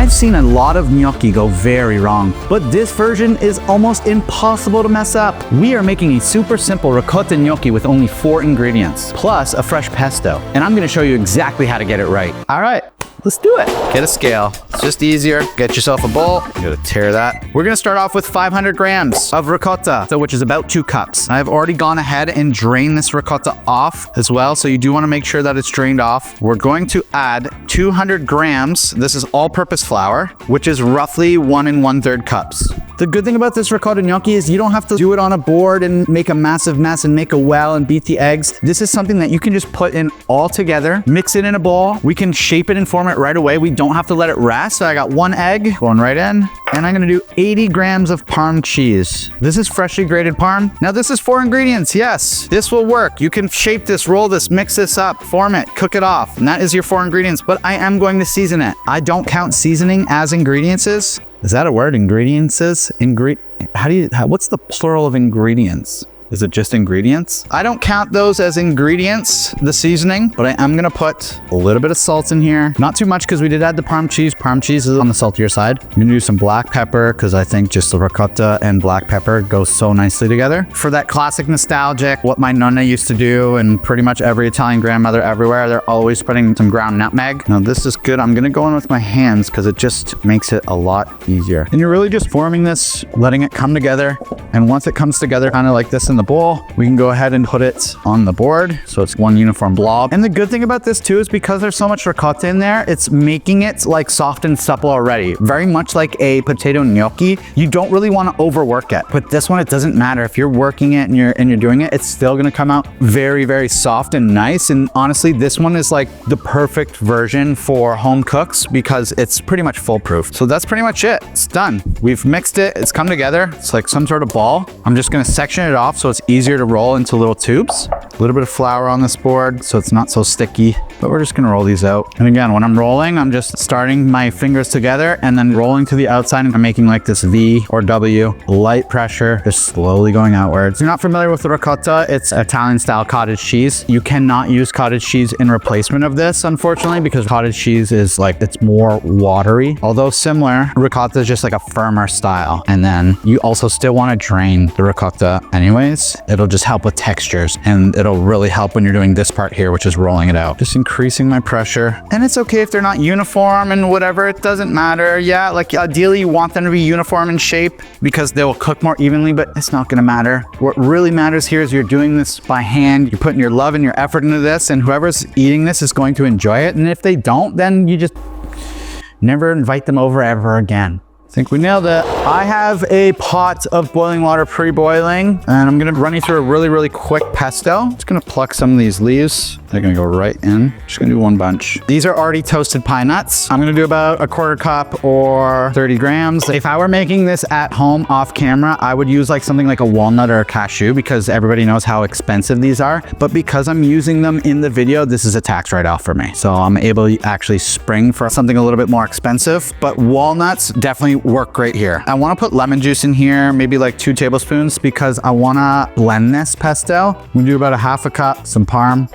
I've seen a lot of gnocchi go very wrong, but this version is almost impossible to mess up. We are making a super simple ricotta gnocchi with only 4 ingredients, plus a fresh pesto. And I'm gonna show you exactly how to get it right. All right, let's do it. Get a scale. It's just easier. Get yourself a bowl. You gotta tear that. We're gonna start off with 500 grams of ricotta, which is about 2 cups. I've already gone ahead and drained this ricotta off as well, so you do wanna make sure that it's drained off. We're going to add 200 grams. This is all-purpose flour, which is roughly 1 1/3 cups. The good thing about this ricotta gnocchi is you don't have to do it on a board and make a massive mess and make a well and beat the eggs. This is something that you can just put in all together, mix it in a bowl. We can shape it and form it right away. We don't have to let it rest. So I got 1 egg going right in, and I'm gonna do 80 grams of Parm cheese. This is freshly grated Parm. Now this is 4 ingredients. Yes, this will work. You can shape this, roll this, mix this up, form it, cook it off. And that is your 4 ingredients, but I am going to season it. I don't count seasoning as ingredients. Is that a word? Ingredients? What's the plural of ingredients? Is it just ingredients? I don't count those as ingredients, the seasoning, but I am gonna put a little bit of salt in here. Not too much because we did add the Parm cheese. Parm cheese is on the saltier side. I'm gonna do some black pepper because I think just the ricotta and black pepper go so nicely together. For that classic nostalgic, what my nonna used to do, and pretty much every Italian grandmother everywhere, they're always putting some ground nutmeg. Now this is good. I'm gonna go in with my hands because it just makes it a lot easier. And you're really just forming this, letting it come together. And once it comes together kind of like this in the bowl, we can go ahead and put it on the board so it's one uniform blob. And the good thing about this too is because there's so much ricotta in there, it's making it like soft and supple already. Very much like a potato gnocchi. You don't really want to overwork it. But this one, it doesn't matter. If you're working it and you're doing it, it's still gonna come out very, very soft and nice. And honestly, this one is like the perfect version for home cooks because it's pretty much foolproof. So that's pretty much it. It's done. We've mixed it. It's come together. It's like some sort of ball. I'm just gonna section it off so it's easier to roll into little tubes. A little bit of flour on this board so it's not so sticky, but we're just gonna roll these out. And again, when I'm rolling, I'm just starting my fingers together and then rolling to the outside, and I'm making like this V or W, light pressure, just slowly going outwards. If you're not familiar with the ricotta, it's Italian style cottage cheese. You cannot use cottage cheese in replacement of this, unfortunately, because cottage cheese is like, it's more watery. Although similar, ricotta is just like a firmer style. And then you also still wanna drain the ricotta anyways. It'll just help with textures, and it'll really help when you're doing this part here, which is rolling it out. Just increasing my pressure. And it's okay if they're not uniform and whatever, it doesn't matter. Yeah, like ideally you want them to be uniform in shape because they will cook more evenly, but it's not gonna matter. What really matters here is you're doing this by hand. You're putting your love and your effort into this, and whoever's eating this is going to enjoy it. And if they don't, then you just never invite them over ever again. I think we nailed it. I have a pot of boiling water pre-boiling, and I'm gonna run you through a really, really quick pesto. Just gonna pluck some of these leaves. They're gonna go right in. Just gonna do 1 bunch. These are already toasted pine nuts. I'm gonna do about a 1/4 cup or 30 grams. If I were making this at home off camera, I would use like something like a walnut or a cashew because everybody knows how expensive these are. But because I'm using them in the video, this is a tax write-off for me. So I'm able to actually spring for something a little bit more expensive, but walnuts definitely work great here. I wanna put lemon juice in here, maybe like 2 tablespoons because I wanna blend this pesto. I'm gonna do about a 1/2 cup, some Parm.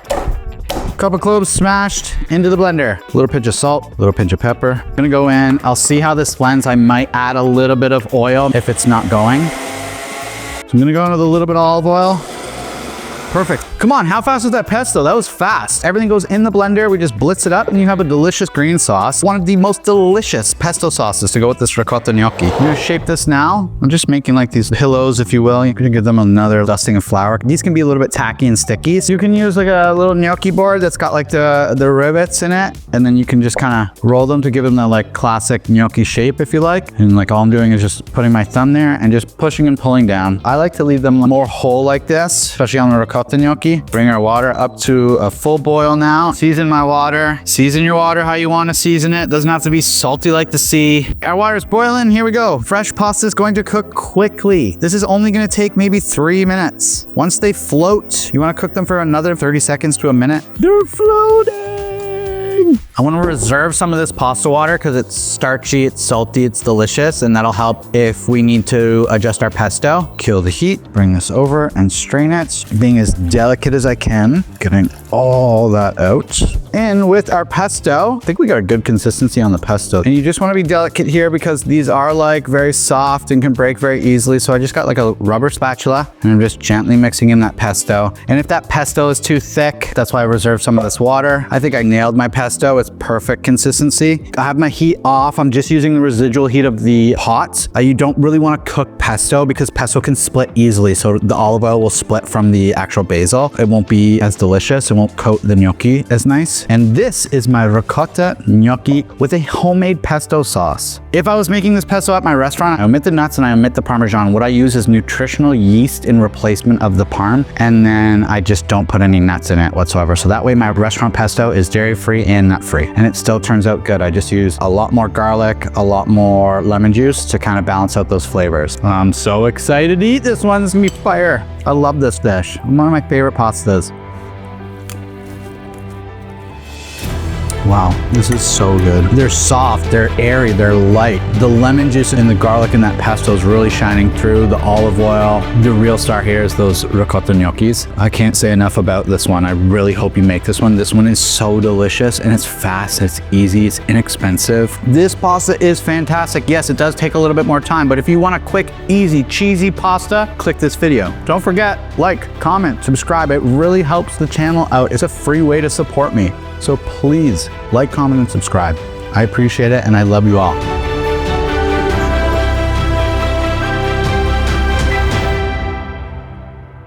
Couple cloves smashed into the blender. A little pinch of salt, a little pinch of pepper. I'm gonna go in, I'll see how this blends. I might add a little bit of oil if it's not going. So I'm gonna go in with a little bit of olive oil. Perfect. Come on, how fast was that pesto? That was fast. Everything goes in the blender. We just blitz it up and you have a delicious green sauce. One of the most delicious pesto sauces to go with this ricotta gnocchi. I'm gonna shape this now. I'm just making like these pillows, if you will. You can give them another dusting of flour. These can be a little bit tacky and sticky. So you can use like a little gnocchi board that's got like the rivets in it. And then you can just kind of roll them to give them the like classic gnocchi shape, if you like. And like all I'm doing is just putting my thumb there and just pushing and pulling down. I like to leave them more whole like this, especially on the ricotta gnocchi. Bring our water up to a full boil now. Season my water. Season your water how you want to season it. Doesn't have to be salty like the sea. Our water's boiling. Here we go. Fresh pasta is going to cook quickly. This is only going to take maybe 3 minutes. Once they float, you want to cook them for another 30 seconds to a minute. They're floating. I want to reserve some of this pasta water because it's starchy, it's salty, it's delicious, and that'll help if we need to adjust our pesto. Kill the heat, bring this over and strain it. Being as delicate as I can, getting all that out. And with our pesto, I think we got a good consistency on the pesto. And you just want to be delicate here because these are like very soft and can break very easily. So I just got like a rubber spatula and I'm just gently mixing in that pesto. And if that pesto is too thick, that's why I reserved some of this water. I think I nailed my pesto. It's perfect consistency. I have my heat off. I'm just using the residual heat of the pot. You don't really want to cook pesto because pesto can split easily. So the olive oil will split from the actual basil. It won't be as delicious. It won't coat the gnocchi as nice. And this is my ricotta gnocchi with a homemade pesto sauce. If I was making this pesto at my restaurant, I omit the nuts and I omit the Parmesan. What I use is nutritional yeast in replacement of the parm, and then I just don't put any nuts in it whatsoever. So that way my restaurant pesto is dairy-free and nut-free, and it still turns out good. I just use a lot more garlic, a lot more lemon juice to kind of balance out those flavors. I'm so excited to eat this one. It's gonna be fire. I love this dish. One of my favorite pastas. Wow, this is so good. They're soft, they're airy, they're light. The lemon juice and the garlic in that pesto is really shining through, the olive oil. The real star here is those ricotta gnocchis. I can't say enough about this one. I really hope you make this one. This one is so delicious and it's fast, it's easy, it's inexpensive. This pasta is fantastic. Yes, it does take a little bit more time, but if you want a quick, easy, cheesy pasta, click this video. Don't forget, like, comment, subscribe. It really helps the channel out. It's a free way to support me. So please like, comment, and subscribe. I appreciate it and I love you all.